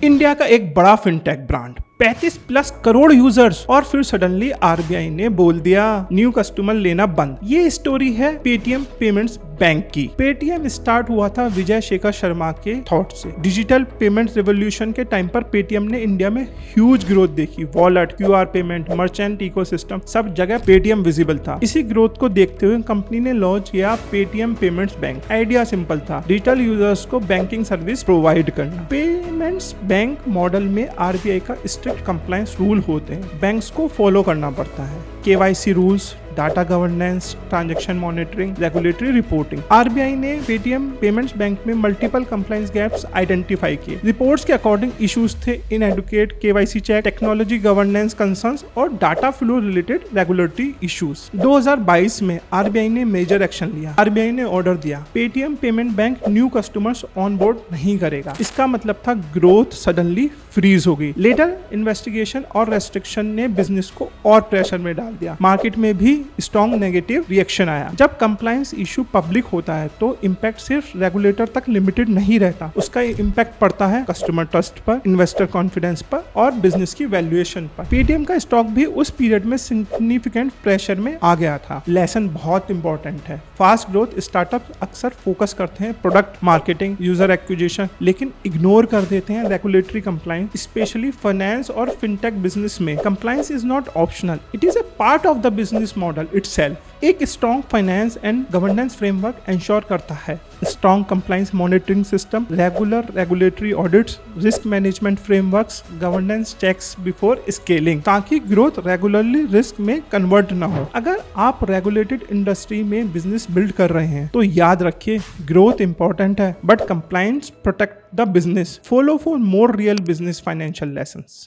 India का एक बड़ा fintech brand 35 plus crore users और फिर सडनली आरबीआई ने बोल दिया न्यू कस्टमर लेना बंद। ये स्टोरी है पेटीएम पेमेंट्स बैंक की। पेटीएम स्टार्ट हुआ था विजय शेखर शर्मा के थॉट से। डिजिटल पेमेंट रेवोल्यूशन के टाइम पर पेटीएम ने इंडिया में ह्यूज ग्रोथ देखी। Wallet, QR payment, merchant ecosystem, सब जगह पेटीएम विजिबल था। इसी ग्रोथ को देखते हुए कंपनी ने लॉन्च किया Paytm payments bank. Idea simple था, डिजिटल यूजर्स को बैंकिंग सर्विस प्रोवाइड करना। पेमेंट्स बैंक मॉडल में आरबीआई का स्ट्रिक्ट कंप्लायंस रूल होते हैं, बैंक्स को फॉलो करना पड़ता है। KYC rules, data governance, transaction monitoring, regulatory reporting. RBI ने पेटीएम पेमेंट्स बैंक में मल्टीपल कंप्लायंस गैप्स आइडेंटिफाई किए। रिपोर्ट्स के अकॉर्डिंग इश्यूज थे inadequate KYC check, technology governance concerns और data flow related regulatory issues. 2022 में आरबीआई ने major action लिया। RBI ने ऑर्डर दिया Paytm payment bank new customers on board नहीं करेगा। इसका मतलब था ग्रोथ सडनली फ्रीज हो गई। लेटर इन्वेस्टिगेशन और रेस्ट्रिक्शन ने बिजनेस को और प्रेशर में डाल दिया। मार्केट में भी स्ट्रॉन्ग नेगेटिव रिएक्शन आया। जब कंप्लायंस इशू पब्लिक होता है तो इम्पैक्ट सिर्फ रेगुलेटर तक लिमिटेड नहीं रहता, उसका इम्पैक्ट पड़ता है कस्टमर ट्रस्ट पर, इन्वेस्टर कॉन्फिडेंस पर और बिजनेस की वैल्यूएशन पर। पेटीएम का स्टॉक भी उस पीरियड में सिग्निफिकेंट प्रेशर में आ गया था। लेसन बहुत इंपॉर्टेंट है। फास्ट ग्रोथ स्टार्टअप अक्सर फोकस करते हैं प्रोडक्ट मार्केटिंग, यूजर एक्विजिशन, लेकिन इग्नोर कर देते हैं रेगुलेटरी कंप्लायंस। स्पेशली फाइनेंस और फिनटेक बिजनेस में compliance is not optional, it is a part of the business model itself. एक strong finance and governance framework ensure करता है strong compliance monitoring system, regular regulatory audits, risk management frameworks, governance checks before scaling, ताकि growth regularly risk में convert ना हो। अगर आप regulated industry में बिजनेस बिल्ड कर रहे हैं तो याद रखिए ग्रोथ इंपॉर्टेंट है but compliance protect the business. Follow for more real business financial lessons.